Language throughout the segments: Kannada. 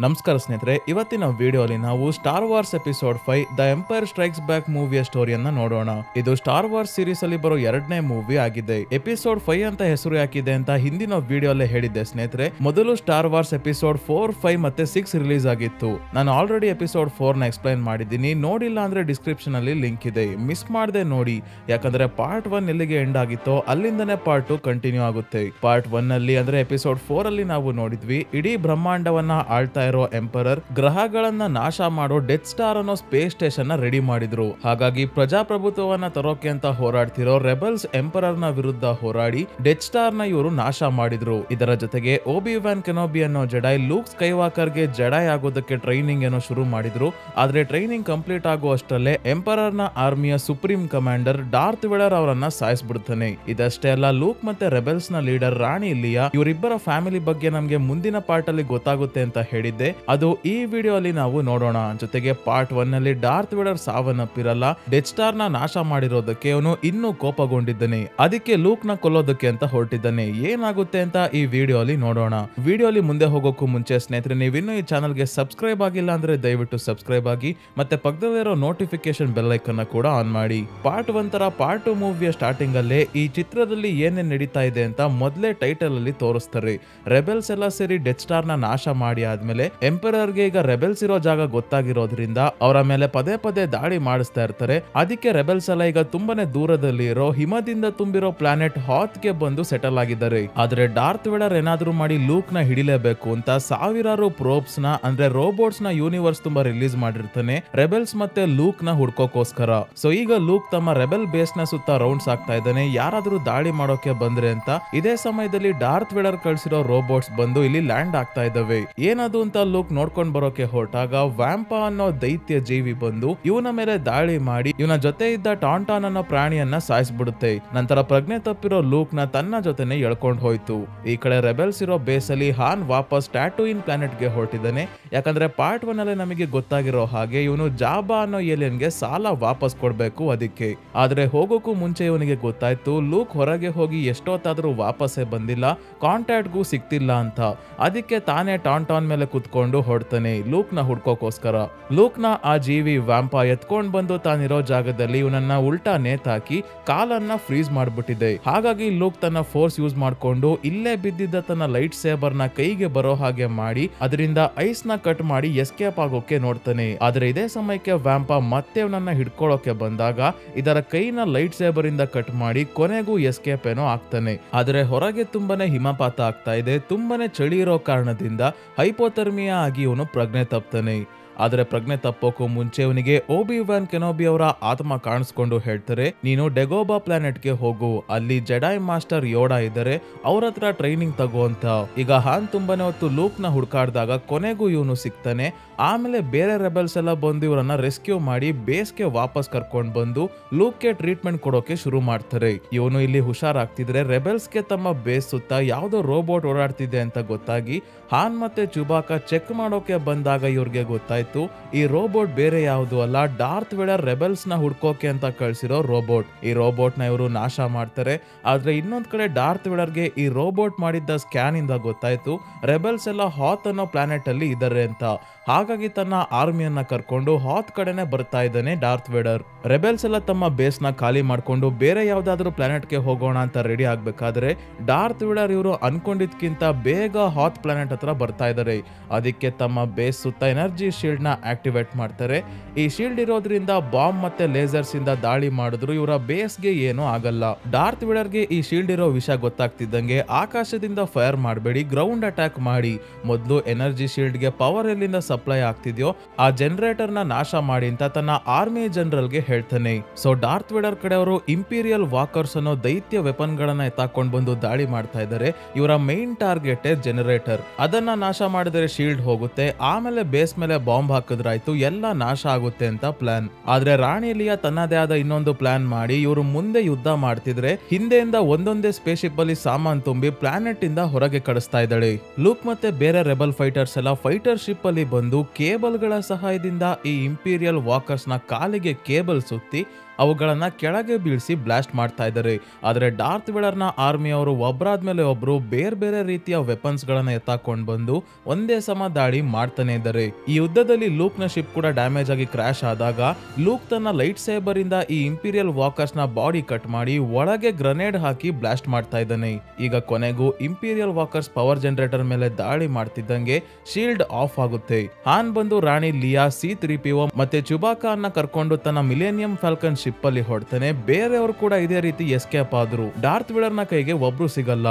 ನಮಸ್ಕಾರ ಸ್ನೇಹಿತರೆ, ಇವತ್ತಿನ ವಿಡಿಯೋಲಿ ನಾವು star wars episode 5 the empire strikes back ಮೂವಿಯ ಸ್ಟೋರಿಯನ್ನ ನೋಡೋಣ. ಇದು ಸ್ಟಾರ್ ವಾರ್ಸ್ ಸೀರೀಸ್ ಅಲ್ಲಿ ಬರೋ ಎರಡನೇ ಮೂವಿ ಆಗಿದೆ. ಎಪಿಸೋಡ್ 5 ಅಂತ ಹೆಸರು ಯಾಕಿದೆ ಅಂತ ಹಿಂದಿನ ವಿಡಿಯೋಲ್ಲೇ ಹೇಳಿದ್ದೆ ಸ್ನೇಹಿತರೆ. ಮೊದಲು ಸ್ಟಾರ್ ವಾರ್ಸ್ ಎಪಿಸೋಡ್ 4, 5 ಮತ್ತೆ 6 ರಿಲೀಸ್ ಆಗಿತ್ತು. ನಾನು ಆಲ್ರೆಡಿ ಎಪಿಸೋಡ್ 4 ನ ಎಕ್ಸ್ಪ್ಲೈನ್ ಮಾಡಿದ್ದೀನಿ. ನೋಡಿಲ್ಲ ಅಂದ್ರೆ ಡಿಸ್ಕ್ರಿಪ್ಷನ್ ಅಲ್ಲಿ ಲಿಂಕ್ ಇದೆ, ಮಿಸ್ ಮಾಡದೆ ನೋಡಿ. ಯಾಕಂದ್ರೆ ಪಾರ್ಟ್ 1 ಎಲ್ಲಿಗೆ ಎಂಡ್ ಆಗಿತ್ತೋ ಅಲ್ಲಿಂದನೇ ಪಾರ್ಟ್ 2 ಕಂಟಿನ್ಯೂ ಆಗುತ್ತೆ. ಪಾರ್ಟ್ 1 ಅಲ್ಲಿ ಅಂದ್ರೆ ಎಪಿಸೋಡ್ 4 ಅಲ್ಲಿ ನಾವು ನೋಡಿದ್ವಿ, ಇಡೀ ಬ್ರಹ್ಮಾಂಡವನ್ನ ಆಳ್ತಾ ಇರೋ ಎಂಪರರ್ ಗ್ರಹಗಳನ್ನ ನಾಶ ಮಾಡೋ ಡೆತ್ ಸ್ಟಾರ್ ಅನ್ನೋ ಸ್ಪೇಸ್ ಸ್ಟೇಷನ್ ನ ರೆಡಿ ಮಾಡಿದ್ರು. ಹಾಗಾಗಿ ಪ್ರಜಾಪ್ರಭುತ್ವವನ್ನ ತರೋಕೆ ಅಂತ ಹೋರಾಡ್ತಿರೋ ರೆಬಲ್ಸ್ ಎಂಪರರ್ ನ ವಿರುದ್ಧ ಹೋರಾಡಿ ಡೆತ್ ಸ್ಟಾರ್ ನ ಇವರು ನಾಶ ಮಾಡಿದ್ರು. ಇದರ ಜೊತೆಗೆ ಓಬಿ-ವ್ಯಾನ್ ಕೆನೋಬಿ ಅನ್ನೋ ಜೆಡೈ ಲೂಕ್ ಸ್ಕೈವಾಕರ್ ಗೆ ಜೆಡೈ ಆಗೋದಕ್ಕೆ ಟ್ರೈನಿಂಗ್ ಏನೋ ಶುರು ಮಾಡಿದ್ರು. ಆದ್ರೆ ಟ್ರೈನಿಂಗ್ ಕಂಪ್ಲೀಟ್ ಆಗೋ ಅಷ್ಟರಲ್ಲೇ ಎಂಪರರ್ ನ ಆರ್ಮಿಯ ಸುಪ್ರೀಂ ಕಮಾಂಡರ್ ಡಾರ್ತ್ ವೇಡರ್ ಅವರನ್ನ ಸಾಯಿಸ್ಬಿಡ್ತಾನೆ. ಇದಷ್ಟೇ ಅಲ್ಲ, ಲೂಕ್ ಮತ್ತೆ ರೆಬೆಲ್ಸ್ ನ ಲೀಡರ್ ರಾಣಿ ಲಿಯಾ ಇವರಿಬ್ಬರ ಫ್ಯಾಮಿಲಿ ಬಗ್ಗೆ ನಮ್ಗೆ ಮುಂದಿನ ಪಾರ್ಟ್ ಅಲ್ಲಿ ಗೊತ್ತಾಗುತ್ತೆ ಅಂತ ಹೇಳಿದ್ದೆ. ಅದು ಈ ವಿಡಿಯೋ ಅಲ್ಲಿ ನಾವು ನೋಡೋಣ. ಜೊತೆಗೆ ಪಾರ್ಟ್ 1 ನಲ್ಲಿ ಡಾರ್ತ್ ವೇಡರ್ ಸಾವನ್ನಪ್ಪಿರಲ್ಲ, ಡೆತ್ ಸ್ಟಾರ್ ನ ನಾಶ ಮಾಡಿರೋದಕ್ಕೆ ಅವನು ಇನ್ನೂ ಕೋಪಗೊಂಡಿದ್ದಾನೆ. ಅದಕ್ಕೆ ಲೂಕ್ ನ ಕೊಲ್ಲೋದಕ್ಕೆ ಅಂತ ಹೊರಟಿದ್ದಾನೆ. ಏನಾಗುತ್ತೆ ಅಂತ ಈ ವಿಡಿಯೋ ಅಲ್ಲಿ ನೋಡೋಣ. ವಿಡಿಯೋ ಅಲ್ಲಿ ಮುಂದೆ ಹೋಗೋಕ್ಕೂ ಮುಂಚೆ ಸ್ನೇಹಿತರೆ, ನೀವಿನ್ನೂ ಈ ಚಾನಲ್ ಗೆ ಸಬ್ಸ್ಕ್ರೈಬ್ ಆಗಿಲ್ಲ ಅಂದ್ರೆ ದಯವಿಟ್ಟು ಸಬ್ಸ್ಕ್ರೈಬ್ ಆಗಿ, ಮತ್ತೆ ಪಕ್ಕದಲ್ಲಿರೋ ನೋಟಿಫಿಕೇಶನ್ ಬೆಲ್ ಐಕನ್ ಕೂಡ ಆನ್ ಮಾಡಿ. ಪಾರ್ಟ್ 1 ತರ ಪಾರ್ಟ್ 2 ಮೂವಿಯ ಸ್ಟಾರ್ಟಿಂಗ್ ಅಲ್ಲೇ ಈ ಚಿತ್ರದಲ್ಲಿ ಏನೇನ್ ನಡೀತಾ ಇದೆ ಅಂತ ಮೊದಲೇ ಟೈಟಲ್ ಅಲ್ಲಿ ತೋರಿಸ್ತಾರೆ. ರೆಬೆಲ್ಸ್ ಎಲ್ಲ ಸೇರಿ ಡೆತ್ ಸ್ಟಾರ್ ನ ನಾಶ ಮಾಡಿ ಆದ್ಮೇಲೆ ಎಂಪರರ್ ಗೆ ಈಗ ರೆಬೆಲ್ಸ್ ಇರೋ ಜಾಗ ಗೊತ್ತಾಗಿರೋದ್ರಿಂದ ಅವರ ಮೇಲೆ ಪದೇ ಪದೇ ದಾಳಿ ಮಾಡಿಸ್ತಾ ಇರ್ತಾರೆ. ಅದಕ್ಕೆ ರೆಬೆಲ್ಸ್ ಎಲ್ಲ ಈಗ ತುಂಬಾನೇ ದೂರದಲ್ಲಿ ಇರೋ ಹಿಮದಿಂದ ತುಂಬಿರೋ ಪ್ಲಾನೆಟ್ ಹಾತ್ ಗೆ ಬಂದು ಸೆಟಲ್ ಆಗಿದ್ದಾರೆ. ಆದ್ರೆ ಡಾರ್ತ್ ವೇಡರ್ ಏನಾದ್ರೂ ಮಾಡಿ ಲೂಕ್ ನ ಹಿಡಿಲೇಬೇಕು ಅಂತ ಸಾವಿರಾರು ಪ್ರೋಬ್ಸ್ ನ ಅಂದ್ರೆ ರೋಬೋಟ್ಸ್ ನ ಯೂನಿವರ್ಸ್ ತುಂಬಾ ರಿಲೀಸ್ ಮಾಡಿರ್ತಾನೆ ರೆಬೆಲ್ಸ್ ಮತ್ತೆ ಲೂಕ್ ನ ಹುಡ್ಕೋಕೋಸ್ಕರ. ಸೊ ಈಗ ಲೂಕ್ ತಮ್ಮ ರೆಬೆಲ್ ಬೇಸ್ ನ ಸುತ್ತ ರೌಂಡ್ಸ್ ಆಗ್ತಾ ಇದ್ದಾನೆ, ಯಾರಾದ್ರೂ ದಾಳಿ ಮಾಡೋಕೆ ಬಂದ್ರೆ ಅಂತ. ಇದೇ ಸಮಯದಲ್ಲಿ ಡಾರ್ತ್ ವೇಡರ್ ಕಳ್ಸಿರೋ ರೋಬೋಟ್ಸ್ ಬಂದು ಇಲ್ಲಿ ಲ್ಯಾಂಡ್ ಆಗ್ತಾ ಇದ್ದಾವೆ. ಏನದು ಅಂತ ಲೂಕ್ ನೋಡ್ಕೊಂಡ್ ಬರೋಕೆ ಹೊರಟಾಗ ವ್ಯಾಂಪಾ ಅನ್ನೋ ದೈತ್ಯ ಜೀವಿ ಬಂದು ಇವನ ಮೇಲೆ ದಾಳಿ ಮಾಡಿ ಇವನ ಜೊತೆ ಇದ್ದ ಟಾಂಟಾನ್ ಅನ್ನೋ ಪ್ರಾಣಿಯನ್ನ ಸಾಯಿಸ್ಬಿಡುತ್ತೆ. ನಂತರ ಪ್ರಜ್ಞೆ ತಪ್ಪಿರೋ ಲೂಕ್ ನ ತನ್ನ ಜೊತೆನೆ ಎಳ್ಕೊಂಡ್ ಹೋಯ್ತು. ಈ ಕಡೆ ರೆಬೆಲ್ಸ್ ಇರೋ ಬೇಸ್ ಅಲ್ಲಿ ಹಾನ್ ವಾಪಸ್ ಟ್ಯಾಟೂಯಿನ್ ಪ್ಲಾನೆಟ್ ಗೆ ಹೊರಟಿದ್ದಾನೆ. ಯಾಕಂದ್ರೆ ಪಾರ್ಟ್ 1 ಅಲ್ಲೇ ನಮಗೆ ಗೊತ್ತಾಗಿರೋ ಹಾಗೆ ಇವನು ಜಾಬಾ ಅನ್ನೋ ಏಲಿಯನ್ ಗೆ ಸಾಲ ವಾಪಸ್ ಕೊಡ್ಬೇಕು ಅದಕ್ಕೆ. ಆದ್ರೆ ಹೋಗೋಕ್ಕೂ ಮುಂಚೆ ಇವನಿಗೆ ಗೊತ್ತಾಯ್ತು ಲೂಕ್ ಹೊರಗೆ ಹೋಗಿ ಎಷ್ಟೊತ್ತಾದ್ರೂ ವಾಪಸ್ಸೇ ಬಂದಿಲ್ಲ, ಕಾಂಟ್ಯಾಕ್ಟ್ ಗೂ ಸಿಕ್ತಿಲ್ಲ ಅಂತ. ಅದಕ್ಕೆ ತಾನೇ ಟಾಂಟಾನ್ ಮೇಲೆ ಕುತ್ಕೊಂಡು ಹೊಡ್ತಾನೆ ಲೂಕ್ ನ ಹುಡ್ಕೋಕೋಸ್ಕರ. ಲೂಕ್ ನ ಆ ಜೀವಿ ವ್ಯಾಂಪಾ ಎತ್ಕೊಂಡ್ ಬಂದು ತಾನಿರೋ ಜಾಗದಲ್ಲಿ ಇವನನ್ನ ಉಲ್ಟಾ ನೇತಾಕಿ ಕಾಲನ್ನ ಫ್ರೀಸ್ ಮಾಡ್ಬಿಟ್ಟಿದೆ. ಹಾಗಾಗಿ ಲೂಕ್ ತನ್ನ ಫೋರ್ಸ್ ಯೂಸ್ ಮಾಡ್ಕೊಂಡು ಇಲ್ಲೇ ಬಿದ್ದಿದ್ದ ತನ್ನ ಲೈಟ್ ಸೇಬರ್ ನ ಕೈಗೆ ಬರೋ ಹಾಗೆ ಮಾಡಿ ಅದರಿಂದ ಐಸ್ ನ ಕಟ್ ಮಾಡಿ ಎಸ್ಕೇಪ್ ಆಗೋಕೆ ನೋಡ್ತಾನೆ. ಆದ್ರೆ ಇದೇ ಸಮಯಕ್ಕೆ ವ್ಯಾಂಪಾ ಮತ್ತೆ ಅವನನ್ನ ಹಿಡ್ಕೊಳ್ಳೋಕೆ ಬಂದಾಗ ಇದರ ಕೈನ ಲೈಟ್ ಸೇಬರ್ ಇಂದ ಕಟ್ ಮಾಡಿ ಕೊನೆಗೂ ಎಸ್ಕೇಪ್ ಏನೋ ಆಗ್ತಾನೆ. ಆದ್ರೆ ಹೊರಗೆ ತುಂಬಾನೇ ಹಿಮಪಾತ ಆಗ್ತಾ ಇದೆ. ತುಂಬಾನೇ ಚಳಿ ಇರೋ ಕಾರಣದಿಂದ ಹೈಪೋಥರ್ಮಿಯಾ ಆಗಿ ಇವನು ಪ್ರಜ್ಞೆ ತಪ್ತಾನೆ. ಆದ್ರೆ ಪ್ರಜ್ಞೆ ತಪ್ಪೋಕ್ಕೂ ಮುಂಚೆ ಅವನಿಗೆ ಓಬಿ-ವ್ಯಾನ್ ಕೆನೋಬಿ ಅವರ ಆತ್ಮ ಕಾಣಿಸ್ಕೊಂಡು ಹೇಳ್ತಾರೆ, ನೀನು ಡೆಗೋಬಾ ಪ್ಲಾನೆಟ್ ಗೆ ಹೋಗು, ಅಲ್ಲಿ ಜೆಡೈ ಮಾಸ್ಟರ್ ಯೋಡಾ ಇದ್ದಾರೆ, ಅವ್ರ ಹತ್ರ ಟ್ರೈನಿಂಗ್ ತಗೋ ಅಂತ. ಈಗ ಹಾನ್ ತುಂಬಾನೇ ಹೊತ್ತು ಲೂಕ್ ನ ಹುಡ್ಕಾಡ್ದಾಗ ಕೊನೆಗೂ ಇವನು ಸಿಗ್ತಾನೆ. ಆಮೇಲೆ ಬೇರೆ ರೆಬೆಲ್ಸ್ ಎಲ್ಲ ಬಂದು ಇವರನ್ನ ರೆಸ್ಕ್ಯೂ ಮಾಡಿ ಬೇಸ್ಗೆ ವಾಪಸ್ ಕರ್ಕೊಂಡ್ ಬಂದು ಲೂಕ್ ಗೆ ಟ್ರೀಟ್ಮೆಂಟ್ ಕೊಡೋಕೆ ಶುರು ಮಾಡ್ತಾರೆ. ಇವನು ಇಲ್ಲಿ ಹುಷಾರಾಗ್ತಿದ್ರೆ ರೆಬೆಲ್ಸ್ ಗೆ ತಮ್ಮ ಬೇಸ್ ಸುತ್ತ ಯಾವ್ದೋ ರೋಬೋಟ್ ಓಡಾಡ್ತಿದೆ ಅಂತ ಗೊತ್ತಾಗಿ ಹಾನ್ ಮತ್ತೆ ಚುಬಾಕ ಚೆಕ್ ಮಾಡೋಕೆ ಬಂದಾಗ ಇವ್ರಿಗೆ ಗೊತ್ತಾಯ್ತು ಈ ರೋಬೋಟ್ ಬೇರೆ ಯಾವುದು ಅಲ್ಲ, ಡಾರ್ತ್ ವೇಡರ್ ರೆಬೆಲ್ಸ್ ನ ಹುಡ್ಕೋಕೆ ಅಂತ ಕಳ್ಸಿರೋ ರೋಬೋಟ್. ಈ ರೋಬೋಟ್ ನ ಇವರು ನಾಶ ಮಾಡ್ತಾರೆ. ಆದ್ರೆ ಇನ್ನೊಂದ್ ಕಡೆ ಡಾರ್ತ್ ವೇಡರ್ ಗೆ ಈ ರೋಬೋಟ್ ಮಾಡಿದ್ದ ಸ್ಕ್ಯಾನ್ ಇಂದ ಗೊತ್ತಾಯ್ತು ರೆಬೆಲ್ಸ್ ಎಲ್ಲ ಹಾತ್ ಅನ್ನೋ ಪ್ಲಾನೆಟ್ ಅಲ್ಲಿ ಇದ್ದಾರೆ ಅಂತ. ಹಾಗಾಗಿ ತನ್ನ ಆರ್ಮಿಯನ್ನ ಕರ್ಕೊಂಡು ಹಾತ್ ಕಡೆನೆ ಬರ್ತಾ ಇದ್ದಾನೆ ಡಾರ್ತ್ ವೇಡರ್. ರೆಬೆಲ್ಸ್ ಎಲ್ಲ ತಮ್ಮ ಬೇಸ್ ನ ಖಾಲಿ ಮಾಡ್ಕೊಂಡು ಬೇರೆ ಯಾವ್ದಾದ್ರು ಪ್ಲಾನೆಟ್ ಗೆ ಹೋಗೋಣ ಅಂತ ರೆಡಿ ಆಗ್ಬೇಕಾದ್ರೆ ಡಾರ್ತ್ ವೇಡರ್ ಇವರು ಅನ್ಕೊಂಡಿದ್ಕಿಂತ ಬೇಗ ಹಾತ್ ಪ್ಲಾನೆಟ್ ಹತ್ರ ಬರ್ತಾ ಇದ್ದಾರೆ. ಅದಕ್ಕೆ ತಮ್ಮ ಬೇಸ್ ಸುತ್ತ ಎನರ್ಜಿ ಶೀಲ್ಡ್ ನ ಆಕ್ಟಿವೇಟ್ ಮಾಡ್ತಾರೆ. ಈ ಶೀಲ್ಡ್ ಇರೋದ್ರಿಂದ ಬಾಂಬ್ ಮತ್ತೆ ಲೇಸರ್ಸ್ ಇಂದ ದಾಳಿ ಮಾಡಿದ್ರು ಇವರ ಬೇಸ್ ಗೆ ಏನೂ ಆಗಲ್ಲ. ಡಾರ್ತ್ ವೇಡರ್ ಗೆ ಈ ಶೀಲ್ಡ್ ಇರೋ ವಿಷಯ ಗೊತ್ತಾಗ್ತಿದ್ದಂಗೆ ಆಕಾಶದಿಂದ ಫೈರ್ ಮಾಡಬೇಡಿ, ಗ್ರೌಂಡ್ ಅಟ್ಯಾಕ್ ಮಾಡಿ, ಮೊದಲು ಎನರ್ಜಿ ಶೀಲ್ಡ್ ಗೆ ಪವರ್ ಎಲ್ಲಿಂದ ಸಪ್ಲೈ ಆಗ್ತಿದ್ಯೋ ಆ ಜನರೇಟರ್ ನ ನಾಶ ಮಾಡಿ ಅಂತ ತನ್ನ ಆರ್ಮಿ ಜನರಲ್ ಗೆ ಹೇಳ್ತಾನೆ. ಸೊ ಡಾರ್ತ್ ವೇಡರ್ ಕಡೆಯವರು ಇಂಪೀರಿಯಲ್ ವಾಕರ್ಸ್ ಅನ್ನೋ ದೈತ್ಯ ವೆಪನ್ ಗಳನ್ನ ಎತ್ತಾಕೊಂಡ್ ಬಂದು ದಾಳಿ ಮಾಡ್ತಾ ಇದ್ದಾರೆ. ಇವರ ಮೈನ್ ಟಾರ್ಗೆಟ್ ಜನರೇಟರ್. ಅದನ್ನ ನಾಶ ಮಾಡಿದ್ರೆ ಶೀಲ್ಡ್ ಹೋಗುತ್ತೆ, ಆಮೇಲೆ ಬೇಸ್ ಮೇಲೆ ಬಾಂಬ್ ಹಾಕಿದ್ರಾಯ್ತು, ಎಲ್ಲ ನಾಶ ಆಗುತ್ತೆ ಅಂತ ಪ್ಲಾನ್. ಆದ್ರೆ ರಾಣಿ ಲಿಯಾ ತನ್ನದೇ ಆದ ಇನ್ನೊಂದು ಪ್ಲಾನ್ ಮಾಡಿ ಇವರು ಮುಂದೆ ಯುದ್ಧ ಮಾಡ್ತಿದ್ರೆ ಹಿಂದೆಯಿಂದ ಒಂದೊಂದೇ ಸ್ಪೇಸ್ಶಿಪ್ ಅಲ್ಲಿ ಸಾಮಾನ್ ತುಂಬಿ ಪ್ಲಾನೆಟ್ ಇಂದ ಹೊರಗೆ ಕಳಿಸ್ತಾ ಇದ್ದಾಳೆ. ಲೂಕ್ ಮತ್ತೆ ಬೇರೆ ರೆಬಲ್ ಫೈಟರ್ಸ್ ಎಲ್ಲ ಫೈಟರ್ ಶಿಪ್ ಅಲ್ಲಿ ಬಂದು ಕೇಬಲ್ ಗಳ ಸಹಾಯದಿಂದ ಈ ಇಂಪೀರಿಯಲ್ ವಾಕರ್ಸ್ ನ ಕಾಲಿಗೆ ಕೇಬಲ್ ಸುತ್ತಿ ಅವುಗಳನ್ನ ಕೆಳಗೆ ಬೀಳಿಸಿ ಬ್ಲಾಸ್ಟ್ ಮಾಡ್ತಾ ಇದ್ದಾರೆ. ಆದ್ರೆ ಡಾರ್ತ್ ವೇಡರ್ ನ ಆರ್ಮಿಯವರು ಒಬ್ಬರಾದ್ಮೇಲೆ ಒಬ್ರು ಬೇರೆ ಬೇರೆ ರೀತಿಯ ವೆಪನ್ಸ್ ಗಳನ್ನ ಎತ್ತಾಕೊಂಡ್ ಬಂದು ಒಂದೇ ಸಮ ದಾಳಿ ಮಾಡ್ತಾನೆ ಇದ್ದಾರೆ. ಈ ಯುದ್ಧದಲ್ಲಿ ಲೂಕ್ ನ ಶಿಪ್ ಕೂಡ ಡ್ಯಾಮೇಜ್ ಆಗಿ ಕ್ರಾಶ್ ಆದಾಗ ಲೂಕ್ ತನ್ನ ಲೈಟ್ ಸೇಬರ್ ಇಂದ ಈ ಇಂಪೀರಿಯಲ್ ವಾಕರ್ಸ್ ನ ಬಾಡಿ ಕಟ್ ಮಾಡಿ ಒಳಗೆ ಗ್ರೆನೇಡ್ ಹಾಕಿ ಬ್ಲಾಸ್ಟ್ ಮಾಡ್ತಾ ಇದ್ದಾನೆ. ಈಗ ಕೊನೆಗೂ ಇಂಪೀರಿಯಲ್ ವಾಕರ್ಸ್ ಪವರ್ ಜನರೇಟರ್ ಮೇಲೆ ದಾಳಿ ಮಾಡ್ತಿದ್ದಂಗೆ ಶೀಲ್ಡ್ ಆಫ್ ಆಗುತ್ತೆ. ಹಾನ್ ಬಂದು ರಾಣಿ ಲಿಯಾ, C-3PO ಮತ್ತೆ ಚುಬಾಕಾ ಅನ್ನ ಕರ್ಕೊಂಡು ತನ್ನ ಮಿಲೇನಿಯಂ ಫಾಲ್ಕನ್ ಶಿಪ್ ಅಲ್ಲಿ ಹೊಡ್ತಾನೆ. ಬೇರೆಯವರು ಕೂಡ ಇದೇ ರೀತಿ ಎಸ್ಕೇಪ್ ಆದ್ರು. ಡಾರ್ತ್ ವೇಡರ್ ನ ಕೈಗೆ ಒಬ್ರು ಸಿಗಲ್ಲ.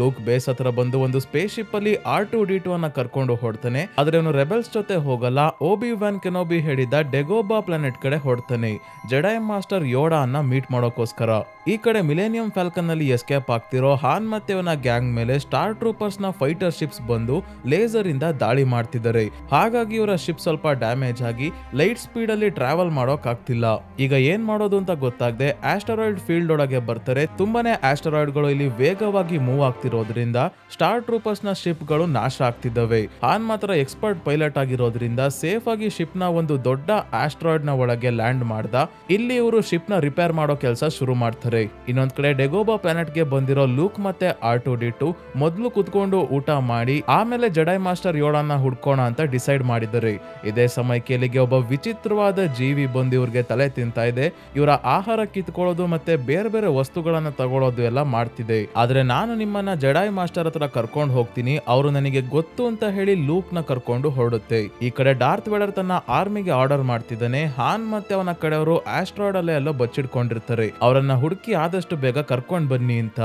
ಲೂಕ್ ಬೇಸ್ ಹತ್ರ ಬಂದು ಒಂದು ಸ್ಪೇಸ್ ಶಿಪ್ ಅಲ್ಲಿ R2-D2 ಅನ್ನ ಕರ್ಕೊಂಡು ಹೊಡ್ತಾನೆ. ಆದ್ರೆ ಅವನು ರೆಬೆಲ್ಸ್ ಜೊತೆ ಹೋಗಲ್ಲ. ಓಬಿ-ವ್ಯಾನ್ ಕೆನೋಬಿ ಹೇಳಿದ ಡೆಗೋಬಾ ಪ್ಲಾನೆಟ್ ಕಡೆ ಹೊಡ್ತಾನೆ, ಜೆಡೈ ಮಾಸ್ಟರ್ ಯೋಡಾ ಅನ್ನ ಮೀಟ್ ಮಾಡೋಕೋಸ್ಕರ. ಈ ಕಡೆ ಮಿಲೇನಿಯಂ ಫಾಲ್ಕನ್ ನಲ್ಲಿ ಎಸ್ಕೇಪ್ ಆಗ್ತಿರೋ ಹಾನ್ ಮತ್ತೆ ಅವನ ಗ್ಯಾಂಗ್ ಮೇಲೆ ಸ್ಟಾರ್ ಟ್ರೂಪರ್ಸ್ ನ ಫೈಟರ್ ಶಿಪ್ಸ್ ಬಂದು ಲೇಸರ್ ಇಂದ ದಾಳಿ ಮಾಡ್ತಿದ್ದಾರೆ. ಹಾಗಾಗಿ ಇವರ ಶಿಪ್ ಸ್ವಲ್ಪ ಡ್ಯಾಮೇಜ್ ಆಗಿ ಲೈಟ್ ಸ್ಪೀಡ್ ಅಲ್ಲಿ ಟ್ರಾವೆಲ್ ಮಾಡೋಕ್ ಆಗ್ತಿಲ್ಲ. ಈಗ ಏನ್ ಮಾಡೋದು ಅಂತ ಗೊತ್ತಾಗದೆ ಆಸ್ಟರಾಯ್ಡ್ ಫೀಲ್ಡ್ ಒಳಗೆ ಬರ್ತಾರೆ. ತುಂಬಾನೇ ಆಸ್ಟರಾಯ್ಡ್ ಗಳು ಇಲ್ಲಿ ವೇಗವಾಗಿ ಮೂವ್ ಆಗ್ತಿರೋದ್ರಿಂದ ಸ್ಟಾರ್ ಟ್ರೂಪರ್ಸ್ ನ ಶಿಪ್ ಗಳು ನಾಶ ಆಗ್ತಿದ್ದಾವೆ. ಹಾನ್ ಮಾತ್ರ ಎಕ್ಸ್ಪರ್ಟ್ ಪೈಲಟ್ ಆಗಿರೋದ್ರಿಂದ ಸೇಫ್ ಆಗಿ ಶಿಪ್ ನ ಒಂದು ದೊಡ್ಡ ಆಸ್ಟ್ರಾಯ್ಡ್ ನ ಒಳಗೆ ಲ್ಯಾಂಡ್ ಮಾಡ್ದ. ಇಲ್ಲಿ ಇವರು ಶಿಪ್ ನ ರಿಪೇರ್ ಮಾಡೋ ಕೆಲಸ ಶುರು ಮಾಡ್ತಾರೆ. ಇನ್ನೊಂದ್ ಕಡೆ ಡೆಗೋಬಾ ಪ್ಲಾನೆಟ್ ಗೆ ಬಂದಿರೋ ಲೂಕ್ ಮತ್ತೆ R2-D2 ಮೊದಲು ಕುತ್ಕೊಂಡು ಊಟ ಮಾಡಿ ಆಮೇಲೆ ಜೆಡೈ ಮಾಸ್ಟರ್ ಯೋಡಾನ ಹುಡ್ಕೋಣ ಅಂತ ಡಿಸೈಡ್ ಮಾಡಿದ್ದಾರೆ. ಇದೇ ಸಮಯಕ್ಕೆ ಇಲ್ಲಿಗೆ ಒಬ್ಬ ವಿಚಿತ್ರವಾದ ಜೀವಿ ಬಂದು ಇವ್ರಿಗೆ ತಲೆ ತಿಂತಾ ಇದೆ. ಇವರ ಆಹಾರ ಕಿತ್ಕೊಳ್ಳೋದು ಮತ್ತೆ ಬೇರೆ ಬೇರೆ ವಸ್ತುಗಳನ್ನ ತಗೊಳ್ಳೋದು ಎಲ್ಲ ಮಾಡ್ತಿದೆ. ಆದ್ರೆ ನಾನು ನಿಮ್ಮನ್ನ ಜೆಡೈ ಮಾಸ್ಟರ್ ಹತ್ರ ಕರ್ಕೊಂಡು ಹೋಗ್ತೀನಿ, ಅವರು ನನಗೆ ಗೊತ್ತು ಅಂತ ಹೇಳಿ ಲೂಕ್ ನ ಕರ್ಕೊಂಡು ಹೊರಡುತ್ತೆ. ಈ ಕಡೆ ಡಾರ್ತ್ ವೇಡರ್ ತನ್ನ ಆರ್ಮಿಗೆ ಆರ್ಡರ್ ಮಾಡ್ತಿದ್ದಾನೆ. ಹಾನ್ ಮತ್ತೆ ಅವನ ಕಡೆಯವರು ಆಸ್ಟ್ರಾಯ್ಡ್ ಅಲ್ಲೇ ಎಲ್ಲ ಬಚ್ಚಿಡ್ಕೊಂಡಿರ್ತಾರೆ. ಅವರನ್ನ ಹುಡುಕಿ ಆದಷ್ಟು ಬೇಗ ಕರ್ಕೊಂಡ್ ಬನ್ನಿ ಅಂತ.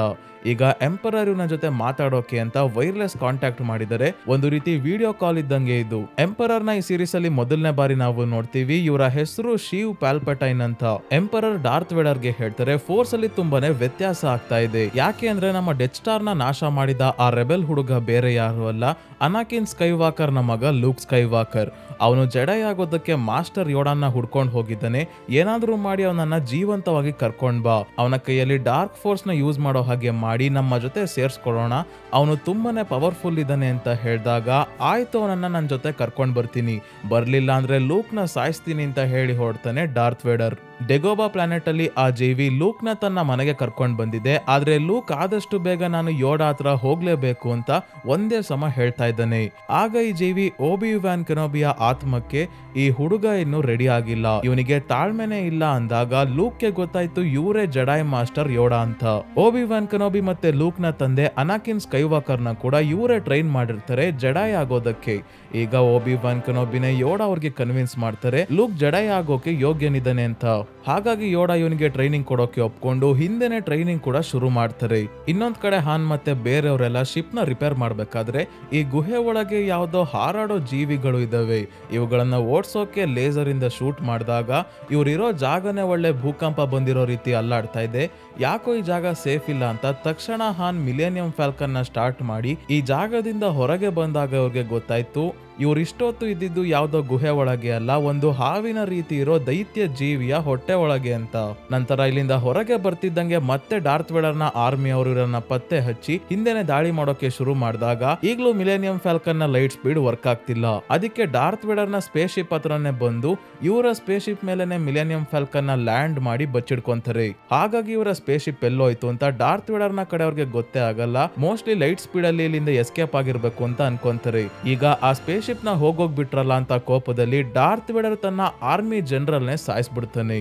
ಈಗ ಎಂಪರರ್ ಇವನ ಜೊತೆ ಮಾತಾಡೋಕೆ ಅಂತ ವೈರ್ಲೆಸ್ ಕಾಂಟ್ಯಾಕ್ಟ್ ಮಾಡಿದರೆ. ಒಂದು ರೀತಿ ವಿಡಿಯೋ ಕಾಲ್ ಇದ್ದಂಗೆ ಇದು. ಎಂಪರರ್ ನ ಈ ಸೀರೀಸ್ ಅಲ್ಲಿ ಮೊದಲನೇ ಬಾರಿ ನಾವು ನೋಡ್ತೀವಿ. ಇವರ ಹೆಸರು ಶಿವ್ ಪ್ಯಾಲ್ಪಟೈನ್ ಅಂತ. ಎಂಪರರ್ ಡಾರ್ತ್ ವೇಡರ್ ಗೆ ಹೇಳ್ತಾರೆ, ಫೋರ್ಸ್ ಅಲ್ಲಿ ತುಂಬಾನೇ ವ್ಯತ್ಯಾಸ ಆಗ್ತಾ ಇದೆ. ಯಾಕೆ ಅಂದ್ರೆ ನಮ್ಮ ಡೆತ್ ಸ್ಟಾರ್ ನ ನಾಶ ಮಾಡಿದ ಆ ರೆಬೆಲ್ ಹುಡುಗ ಬೇರೆ ಯಾರು ಅಲ್ಲ, ಅನಾಕಿನ್ ಸ್ಕೈವಾಕರ್ ನ ಮಗ ಲೂಕ್ ಸ್ಕೈವಾಕರ್. ಅವನು ಜೆಡೈ ಆಗೋದಕ್ಕೆ ಮಾಸ್ಟರ್ ಯೋಡಾನ್ನ ಹುಡ್ಕೊಂಡು ಹೋಗಿದ್ದಾನೆ. ಏನಾದ್ರೂ ಮಾಡಿ ಅವನನ್ನ ಜೀವಂತವಾಗಿ ಕರ್ಕೊಂಡ್ ಬಾ, ಅವನ ಕೈಯಲ್ಲಿ ಡಾರ್ಕ್ ಫೋರ್ಸ್ ನ ಯೂಸ್ ಮಾಡೋ ಹಾಗೆ ಮಾಡಿ ನಮ್ಮ ಜೊತೆ ಸೇರ್ಸ್ಕೊಳ್ಳೋಣ, ಅವನು ತುಂಬಾನೇ ಪವರ್ಫುಲ್ ಇದ್ದಾನೆ ಅಂತ ಹೇಳಿದಾಗ ಆಯ್ತು ಅವನನ್ನ ನನ್ನ ಜೊತೆ ಕರ್ಕೊಂಡ್ ಬರ್ತೀನಿ, ಬರ್ಲಿಲ್ಲ ಅಂದ್ರೆ ಲೂಕ್ ನ ಸಾಯಿಸ್ತೀನಿ ಅಂತ ಹೇಳಿ ಹೊರಡ್ತಾನೆ ಡಾರ್ತ್ ವೇಡರ್. ಡೆಗೋಬಾ ಪ್ಲಾನೆಟ್ ಅಲ್ಲಿ ಆ ಜೀವಿ ಲೂಕ್ ನ ತನ್ನ ಮನೆಗೆ ಕರ್ಕೊಂಡ್ ಬಂದಿದೆ. ಆದ್ರೆ ಲೂಕ್ ಆದಷ್ಟು ಬೇಗ ನಾನು ಯೋಡಾ ಹತ್ರ ಹೋಗ್ಲೇಬೇಕು ಅಂತ ಒಂದೇ ಸಮ ಹೇಳ್ತಾ ಇದ್ದಾನೆ. ಆಗ ಈ ಜೀವಿ ಓಬಿ-ವ್ಯಾನ್ ಕೆನೋಬಿಯ ಆತ್ಮಕ್ಕೆ ಈ ಹುಡುಗ ಇನ್ನು ರೆಡಿ ಆಗಿಲ್ಲ, ಇವನಿಗೆ ತಾಳ್ಮೆನೆ ಇಲ್ಲ ಅಂದಾಗ ಲೂಕ್ಗೆ ಗೊತ್ತಾಯ್ತು ಇವರೇ ಜೆಡೈ ಮಾಸ್ಟರ್ ಯೋಡಾ ಅಂತ. ಓಬಿ-ವ್ಯಾನ್ ಕೆನೋಬಿ ಮತ್ತೆ ಲೂಕ್ ನ ತಂದೆ ಅನಾಕಿನ್ ಸ್ಕೈವಾಕರ್ ನ ಕೂಡ ಇವರೇ ಟ್ರೈನ್ ಮಾಡಿರ್ತಾರೆ ಜೆಡೈ ಆಗೋದಕ್ಕೆ. ಈಗ ಓಬಿ-ವ್ಯಾನ್ ಕೆನೋಬಿನೇ ಯೋಡಾ ಅವ್ರಿಗೆ ಕನ್ವಿನ್ಸ್ ಮಾಡ್ತಾರೆ ಲೂಕ್ ಜೆಡೈ ಆಗೋಕೆ ಯೋಗ್ಯನಿದ್ದಾನೆ ಅಂತ. ಹಾಗಾಗಿ ಯೋಡಾ ಇವನಿಗೆ ಟ್ರೈನಿಂಗ್ ಕೊಡೋಕೆ ಒಪ್ಕೊಂಡು ಹಿಂದೆನೆ ಟ್ರೈನಿಂಗ್ ಕೂಡ ಶುರು ಮಾಡ್ತಾರೆ. ಇನ್ನೊಂದ್ ಕಡೆ ಹಾನ್ ಮತ್ತೆ ಬೇರೆಯವರೆಲ್ಲ ಶಿಪ್ ನ ರಿಪೇರ್ ಮಾಡ್ಬೇಕಾದ್ರೆ ಈ ಗುಹೆ ಒಳಗೆ ಯಾವ್ದೋ ಹಾರಾಡೋ ಜೀವಿಗಳು ಇದಾವೆ. ಇವುಗಳನ್ನ ಓಡ್ಸೋಕೆ ಲೇಸರ್ ಇಂದ ಶೂಟ್ ಮಾಡಿದಾಗ ಇವ್ರಿರೋ ಜಾಗನೇ ಒಳ್ಳೆ ಭೂಕಂಪ ಬಂದಿರೋ ರೀತಿ ಅಲ್ಲಾಡ್ತಾ ಇದೆ. ಯಾಕೋ ಈ ಜಾಗ ಸೇಫ್ ಇಲ್ಲ ಅಂತ ತಕ್ಷಣ ಹಾನ್ ಮಿಲೇನಿಯಂ ಫಾಲ್ಕನ್ ನ ಸ್ಟಾರ್ಟ್ ಮಾಡಿ ಈ ಜಾಗದಿಂದ ಹೊರಗೆ ಬಂದಾಗ ಅವ್ರಿಗೆ ಗೊತ್ತಾಯ್ತು ಇವ್ರಿಷ್ಟೊತ್ತು ಇದ್ದಿದ್ದು ಯಾವ್ದೋ ಗುಹೆ ಒಳಗೆ ಅಲ್ಲ, ಒಂದು ಹಾವಿನ ರೀತಿ ಇರೋ ದೈತ್ಯ ಜೀವಿಯ ಹೊಟ್ಟೆ ಒಳಗೆ ಅಂತ. ನಂತರ ಇಲ್ಲಿಂದ ಹೊರಗೆ ಬರ್ತಿದ್ದಂಗೆ ಮತ್ತೆ ಡಾರ್ತ್ ವೇಡರ್ ನ ಆರ್ಮಿ ಅವರು ಇವರನ್ನ ಪತ್ತೆ ಹಚ್ಚಿ ಹಿಂದೆನೆ ದಾಳಿ ಮಾಡೋಕೆ ಶುರು ಮಾಡಿದಾಗ ಈಗಲೂ ಮಿಲೇನಿಯಂ ಫಾಲ್ಕನ್ ನ ಲೈಟ್ ಸ್ಪೀಡ್ ವರ್ಕ್ ಆಗ್ತಿಲ್ಲ. ಅದಕ್ಕೆ ಡಾರ್ತ್ ವೇಡರ್ ನ ಸ್ಪೇಸ್ ಶಿಪ್ ಹತ್ರನೇ ಬಂದು ಇವರ ಸ್ಪೇಸ್ ಶಿಪ್ ಮೇಲೆನೆ ಮಿಲೇನಿಯಂ ಫಾಲ್ಕನ್ ನ ಲ್ಯಾಂಡ್ ಮಾಡಿ ಬಚ್ಚಿಡ್ಕೊಂತಾರೆ. ಹಾಗಾಗಿ ಇವರ ಸ್ಪೇಸ್ ಶಿಪ್ ಎಲ್ಲೋಯ್ತು ಅಂತ ಡಾರ್ತ್ ವೇಡರ್ ನ ಕಡೆ ಅವ್ರಿಗೆ ಗೊತ್ತೇ ಆಗಲ್ಲ. ಮೋಸ್ಟ್ಲಿ ಲೈಟ್ ಸ್ಪೀಡ್ ಅಲ್ಲಿ ಇಲ್ಲಿಂದ ಎಸ್ಕೇಪ್ ಆಗಿರ್ಬೇಕು ಅಂತ ಅನ್ಕೊಂತಾರೆ. ಈಗ ಆ ಸ್ಪೇಸ್ ಶಿಪ್ ನ ಹೋಗೋಗ್ಬಿಟ್ರಲ್ಲ ಅಂತ ಕೋಪದಲ್ಲಿ ಡಾರ್ತ್ ವೇಡರ್ ತನ್ನ ಆರ್ಮಿ ಜನರಲ್ ನೇ ಸಾಯಿಸ್ಬಿಡ್ತಾನೆ.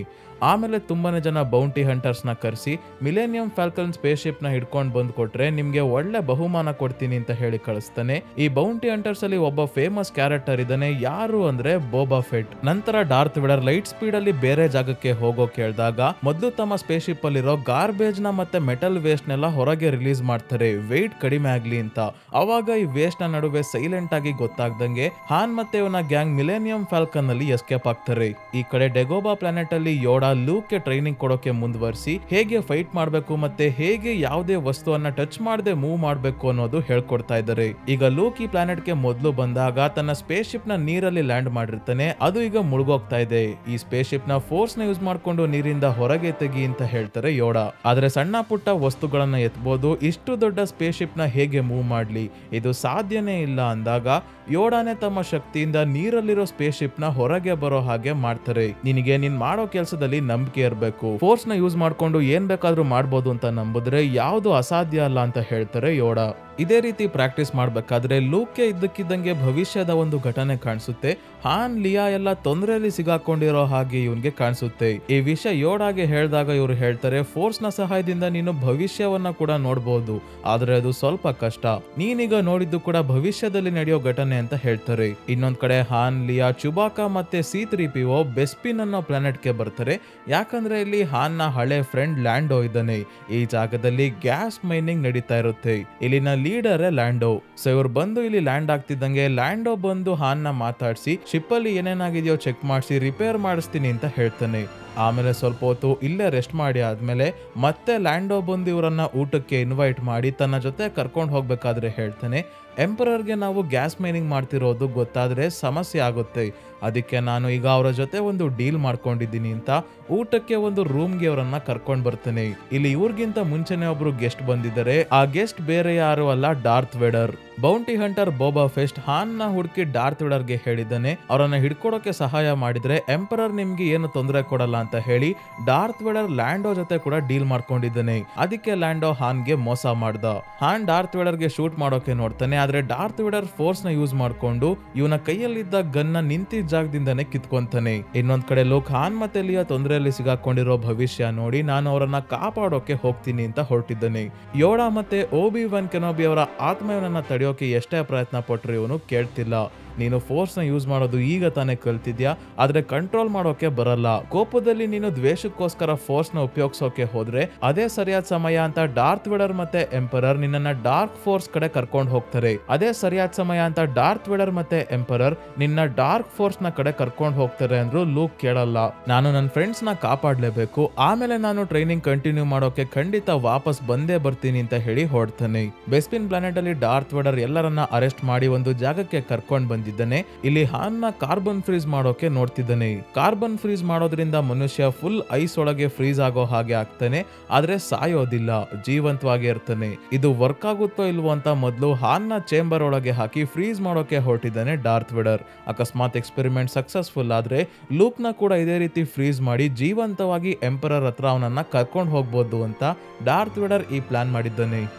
ಆಮೇಲೆ ತುಂಬಾನೇ ಜನ ಬೌಂಟಿ ಹಂಟರ್ಸ್ ನ ಕರೆಸಿ ಮಿಲೇನಿಯಂ ಫಾಲ್ಕನ್ ಸ್ಪೇಸ್ ಶಿಪ್ ನ ಹಿಡ್ಕೊಂಡು ಬಂದ್ ಕೊಟ್ರೆ ನಿಮ್ಗೆ ಒಳ್ಳೆ ಬಹುಮಾನ ಕೊಡ್ತೀನಿ ಅಂತ ಹೇಳಿ ಕಳಿಸ್ತಾನೆ. ಈ ಬೌಂಟಿ ಹಂಟರ್ಸ್ ಅಲ್ಲಿ ಒಬ್ಬ ಫೇಮಸ್ ಕ್ಯಾರೆಕ್ಟರ್ ಇದ್ದಾನೆ, ಯಾರು ಅಂದ್ರೆ ಬೋಬಾ ಫೆಟ್. ನಂತರ ಡಾರ್ತ್ ವೇಡರ್ ಲೈಟ್ ಸ್ಪೀಡ್ ಅಲ್ಲಿ ಬೇರೆ ಜಾಗಕ್ಕೆ ಹೋಗೋ ಕೇಳಿದಾಗ ಮೊದಲು ತಮ್ಮ ಸ್ಪೇಸ್ ಶಿಪ್ ಅಲ್ಲಿರೋ ಗಾರ್ಬೇಜ್ ನ ಮತ್ತೆ ಮೆಟಲ್ ವೇಸ್ಟ್ ನೆಲ್ಲ ಹೊರಗೆ ರಿಲೀಸ್ ಮಾಡ್ತಾರೆ, ವೆಯ್ಟ್ ಕಡಿಮೆ ಆಗ್ಲಿ ಅಂತ. ಅವಾಗ ಈ ವೇಸ್ಟ್ ನ ನಡುವೆ ಸೈಲೆಂಟ್ ಆಗಿ ಗೊತ್ತಾಗ್ದಂಗೆ ಹಾನ್ ಮತ್ತೆ ಇವನ ಗ್ಯಾಂಗ್ ಮಿಲೇನಿಯಂ ಫಾಲ್ಕನ್ ಅಲ್ಲಿ ಎಸ್ಕೇಪ್ ಆಗ್ತಾರೆ. ಈ ಕಡೆ ಡೆಗೋಬಾ ಪ್ಲಾನೆಟ್ ಅಲ್ಲಿ ಯೋಡಾ ಲೂಕ್ ಗೆ ಟ್ರೈನಿಂಗ್ ಕೊಡೋಕೆ ಮುಂದುವರಿಸಿ ಹೇಗೆ ಫೈಟ್ ಮಾಡಬೇಕು ಮತ್ತೆ ಹೇಗೆ ಯಾವುದೇ ವಸ್ತುವನ್ನ ಟಚ್ ಮಾಡದೆ ಮೂವ್ ಮಾಡಬೇಕು ಅನ್ನೋದು ಹೇಳ್ಕೊಡ್ತಾ ಇದ್ದಾರೆ. ಈಗ ಲೂಕ್ ಈ ಪ್ಲಾನೆಟ್ ಗೆ ಮೊದಲು ಬಂದಾಗ ತನ್ನ ಸ್ಪೇಸ್ ಶಿಪ್ ನ ನೀರಲ್ಲಿ ಲ್ಯಾಂಡ್ ಮಾಡಿರ್ತಾನೆ, ಅದು ಈಗ ಮುಳುಗೋಗ್ತಾ ಇದೆ. ಈ ಸ್ಪೇಸ್ ಶಿಪ್ ನ ಫೋರ್ಸ್ ನ ಯೂಸ್ ಮಾಡ್ಕೊಂಡು ನೀರಿಂದ ಹೊರಗೆ ತೆಗಿ ಅಂತ ಹೇಳ್ತಾರೆ ಯೋಡಾ. ಆದ್ರೆ ಸಣ್ಣ ಪುಟ್ಟ ವಸ್ತುಗಳನ್ನ ಎತ್ಬಹುದು, ಇಷ್ಟು ದೊಡ್ಡ ಸ್ಪೇಸ್ ಶಿಪ್ ನ ಹೇಗೆ ಮೂವ್ ಮಾಡ್ಲಿ, ಇದು ಸಾಧ್ಯನೇ ಇಲ್ಲ ಅಂದಾಗ ಯೋಡಾನೆ ತಮ್ಮ ಶಕ್ತಿಯಿಂದ ನೀರಲ್ಲಿರೋ ಸ್ಪೇಸ್ ಶಿಪ್ ನ ಹೊರಗೆ ಬರೋ ಹಾಗೆ ಮಾಡ್ತಾರೆ. ನಿನಗೆ ನೀನ್ ಮಾಡೋ ಕೆಲಸದಲ್ಲಿ ಅಲ್ಲಿ ನಂಬಿಕೆ ಇರಬೇಕು. ಫೋರ್ಸ್ ನ ಯೂಸ್ ಮಾಡ್ಕೊಂಡು ಏನ್ ಬೇಕಾದ್ರೂ ಮಾಡ್ಬೋದು ಅಂತ ನಂಬಿದ್ರೆ ಯಾವುದು ಅಸಾಧ್ಯ ಅಲ್ಲ ಅಂತ ಹೇಳ್ತಾರೆ ಯೋಡಾ. ಇದೇ ರೀತಿ ಪ್ರಾಕ್ಟೀಸ್ ಮಾಡ್ಬೇಕಾದ್ರೆ ಲೂಕ್ಗೆ ಇದ್ದಕ್ಕಿದ್ದಂಗೆ ಭವಿಷ್ಯದ ಒಂದು ಘಟನೆ ಕಾಣಿಸುತ್ತೆ. ಹಾನ್ ಲಿಯಾ ಎಲ್ಲ ತೊಂದರೆಯಲ್ಲಿ ಸಿಗಾಕೊಂಡಿರೋ ಹಾಗೆ ಇವನ್ಗೆ ಕಾಣಿಸುತ್ತೆ. ಈ ವಿಷಯ ಯೋಡಾಗೆ ಹೇಳಿದಾಗ ಇವ್ರು ಹೇಳ್ತಾರೆ, ಫೋರ್ಸ್ ನ ಸಹಾಯದಿಂದ ನೀನು ಭವಿಷ್ಯವನ್ನ ಕೂಡ ನೋಡ್ಬೋದು, ಆದ್ರೆ ಅದು ಸ್ವಲ್ಪ ಕಷ್ಟ. ನೀನೀಗ ನೋಡಿದ್ದು ಕೂಡ ಭವಿಷ್ಯದಲ್ಲಿ ನಡೆಯೋ ಘಟನೆ ಅಂತ ಹೇಳ್ತಾರೆ. ಇನ್ನೊಂದ್ ಕಡೆ ಹಾನ್, ಲಿಯಾ, ಚುಬಾಕಾ ಮತ್ತೆ C-3PO ಬೆಸ್ಪಿನ್ ಅನ್ನೋ ಪ್ಲಾನೆಟ್ ಗೆ ಬರ್ತಾರೆ. ಯಾಕಂದ್ರೆ ಇಲ್ಲಿ ಹಾನ್ ನ ಹಳೆ ಫ್ರೆಂಡ್ ಲ್ಯಾಂಡೋ ಇದ್ದಾನೆ. ಈ ಜಾಗದಲ್ಲಿ ಗ್ಯಾಸ್ ಮೈನಿಂಗ್ ನಡೀತಾ ಇರುತ್ತೆ. ಇಲ್ಲಿನ ಲೀಡರ್ ಲ್ಯಾಂಡೋ. ಸೊ ಇವ್ರು ಬಂದು ಇಲ್ಲಿ ಲ್ಯಾಂಡ್ ಆಗ್ತಿದ್ದಂಗೆ ಲ್ಯಾಂಡೋ ಬಂದು ಹಾನ್ ನ ಮಾತಾಡ್ಸಿ ಶಿಪ್ ಅಲ್ಲಿ ಏನೇನಾಗಿದೆಯೋ ಚೆಕ್ ಮಾಡಿಸಿ ರಿಪೇರ್ ಮಾಡಿಸ್ತೀನಿ ಅಂತ ಹೇಳ್ತಾನೆ. ಆಮೇಲೆ ಸ್ವಲ್ಪ ಹೊತ್ತು ಇಲ್ಲೇ ರೆಸ್ಟ್ ಮಾಡಿ ಆದ್ಮೇಲೆ ಮತ್ತೆ ಲ್ಯಾಂಡೋ ಬಂದು ಇವರನ್ನ ಊಟಕ್ಕೆ ಇನ್ವೈಟ್ ಮಾಡಿ ತನ್ನ ಜೊತೆ ಕರ್ಕೊಂಡು ಹೋಗ್ಬೇಕಾದ್ರೆ ಹೇಳ್ತಾನೆ, ಎಂಪರರ್ಗೆ ನಾವು ಗ್ಯಾಸ್ ಮೈನಿಂಗ್ ಮಾಡ್ತಿರೋದು ಗೊತ್ತಾದ್ರೆ ಸಮಸ್ಯೆ ಆಗುತ್ತೆ, ಅದಕ್ಕೆ ನಾನು ಈಗ ಅವರ ಜೊತೆ ಒಂದು ಡೀಲ್ ಮಾಡ್ಕೊಂಡಿದ್ದೀನಿ ಅಂತ ಊಟಕ್ಕೆ ಒಂದು ರೂಮ್ಗೆ ಅವರನ್ನ ಕರ್ಕೊಂಡ್ ಬರ್ತೇನೆ. ಇಲ್ಲಿ ಇವ್ರಿಗಿಂತ ಮುಂಚೆನೆ ಒಬ್ರು ಗೆಸ್ಟ್ ಬಂದಿದ್ದಾರೆ. ಆ ಗೆಸ್ಟ್ ಬೇರೆ ಯಾರು ಅಲ್ಲ, ಡಾರ್ತ್ ವೇಡರ್. ಬೌಂಟಿ ಹಂಟರ್ ಬೋಬಾ ಫೆಸ್ಟ್ ಹಾನ್ ನ ಹುಡುಕಿ ಡಾರ್ತ್ ವೇಡರ್ಗೆ ಹೇಳಿದ್ದಾನೆ, ಅವರನ್ನ ಹಿಡ್ಕೊಡೋಕೆ ಸಹಾಯ ಮಾಡಿದ್ರೆ ಎಂಪರರ್ ನಿಮ್ಗೆ ಏನು ತೊಂದರೆ ಕೊಡಲ್ಲ ಅಂತ ಹೇಳಿ ಡಾರ್ತ್ ವೇಡರ್ ಲ್ಯಾಂಡೋ ಜೊತೆ ಕೂಡ ಡೀಲ್ ಮಾಡ್ಕೊಂಡಿದ್ದಾನೆ. ಅದಕ್ಕೆ ಲ್ಯಾಂಡೋ ಹಾನ್ಗೆ ಮೋಸ ಮಾಡ್ದ. ಹಾನ್ ಡಾರ್ತ್ ವೇಡರ್ಗೆ ಶೂಟ್ ಮಾಡೋಕೆ ನೋಡ್ತಾನೆ, ಆದ್ರೆ ಡಾರ್ತ್ ವೇಡರ್ ಫೋರ್ಸ್ ನ ಯೂಸ್ ಮಾಡ್ಕೊಂಡು ಇವನ ಕೈಯಲ್ಲಿದ್ದ ಗನ್ನ ನಿಂತಿದ್ದ ಜಾಗದಿಂದಾನೆ ಕಿತ್ಕೊಂತಾನೆ. ಇನ್ನೊಂದ್ ಕಡೆ ಲೂಕ್ ಹಾನ್ ಮತ್ತೆ ಲಿಯಾ ತೊಂದರೆಯಲ್ಲಿ ಸಿಗಾಕೊಂಡಿರೋ ಭವಿಷ್ಯ ನೋಡಿ ನಾನು ಅವರನ್ನ ಕಾಪಾಡೋಕೆ ಹೋಗ್ತೀನಿ ಅಂತ ಹೊರಟಿದ್ದಾನೆ. ಯೋಡಾ ಮತ್ತೆ ಓಬಿ-ವಾನ್ ಕೆನೋಬಿ ಅವರ ಆತ್ಮವನ್ನ ತಡೆಯೋಕೆ ಎಷ್ಟೇ ಪ್ರಯತ್ನ ಪಟ್ರು ಇವನು ಕೇಳ್ತಿಲ್ಲ. ನೀನು ಫೋರ್ಸ್ ನ ಯೂಸ್ ಮಾಡೋದು ಈಗ ತಾನೇ ಕಲ್ತಿದ್ಯಾ, ಆದ್ರೆ ಕಂಟ್ರೋಲ್ ಮಾಡೋಕೆ ಬರಲ್ಲ. ಕೋಪದಲ್ಲಿ ನೀನು ದ್ವೇಷಕ್ಕೋಸ್ಕರ ಫೋರ್ಸ್ ನ ಉಪಯೋಗಿಸೋಕೆ ಹೋದ್ರೆ ಅದೇ ಸರಿಯಾದ ಸಮಯ ಅಂತ ಡಾರ್ತ್ ವೇಡರ್ ಮತ್ತೆ ಎಂಪರರ್ ನಿನ್ನ ಡಾರ್ಕ್ ಫೋರ್ಸ್ ಕಡೆ ಕರ್ಕೊಂಡು ಹೋಗ್ತಾರೆ. ಅದೇ ಸರಿಯಾದ ಸಮಯ ಅಂತ ಡಾರ್ತ್ ವೇಡರ್ ಮತ್ತೆ ಎಂಪರರ್ ನಿನ್ನ ಡಾರ್ಕ್ ಫೋರ್ಸ್ ನ ಕಡೆ ಕರ್ಕೊಂಡು ಹೋಗ್ತಾರೆ ಅಂದ್ರು ಲೂಕ್ ಕೇಳಲ್ಲ. ನಾನು ನನ್ನ ಫ್ರೆಂಡ್ಸ್ ನ ಕಾಪಾಡ್ಲೇಬೇಕು, ಆಮೇಲೆ ನಾನು ಟ್ರೈನಿಂಗ್ ಕಂಟಿನ್ಯೂ ಮಾಡೋಕೆ ಖಂಡಿತ ವಾಪಸ್ ಬಂದೇ ಬರ್ತೀನಿ ಅಂತ ಹೇಳಿ ಹೊರಡ್ತಾನೆ. ಬೆಸ್ಪಿನ್ ಪ್ಲಾನೆಟ್ ಅಲ್ಲಿ ಡಾರ್ತ್ ವೇಡರ್ ಎಲ್ಲರನ್ನ ಅರೆಸ್ಟ್ ಮಾಡಿ ಒಂದು ಜಾಗಕ್ಕೆ ಕರ್ಕೊಂಡು ಬಂದಿದ್ದಾನೆ. ಇಲ್ಲಿ ಹಾನ್ ನ ಕಾರ್ಬನ್ ಫ್ರೀಸ್ ಮಾಡೋಕೆ ನೋಡ್ತಿದ್ದಾನೆ. ಕಾರ್ಬನ್ ಫ್ರೀಸ್ ಮಾಡೋದ್ರಿಂದ ಮನುಷ್ಯ ಫುಲ್ ಐಸ್ ಒಳಗೆ ಫ್ರೀಸ್ ಆಗೋ ಹಾಗೆ ಆಗ್ತಾನೆ, ಆದ್ರೆ ಸಾಯೋದಿಲ್ಲ, ಜೀವಂತವಾಗಿ ಇರ್ತಾನೆ. ಇದು ವರ್ಕ್ ಆಗುತ್ತೋ ಇಲ್ವೋ ಅಂತ ಮೊದಲು ಹಾನ್ ನ ಚೇಂಬರ್ ಒಳಗೆ ಹಾಕಿ ಫ್ರೀಸ್ ಮಾಡೋಕೆ ಹೊರಟಿದ್ದಾನೆ ಡಾರ್ತ್ ವೇಡರ್. ಅಕಸ್ಮಾತ್ ಎಕ್ಸ್ಪೆರಿಮೆಂಟ್ ಸಕ್ಸಸ್ಫುಲ್ ಆದ್ರೆ ಲೂಕ್ ನ ಕೂಡ ಇದೇ ರೀತಿ ಫ್ರೀಸ್ ಮಾಡಿ ಜೀವಂತವಾಗಿ ಎಂಪರರ್ ಹತ್ರ ಅವನನ್ನ ಕರ್ಕೊಂಡು ಹೋಗ್ಬೋದು ಅಂತ ಡಾರ್ತ್ ವೇಡರ್ ಈ ಪ್ಲಾನ್ ಮಾಡಿದ್ದಾನೆ.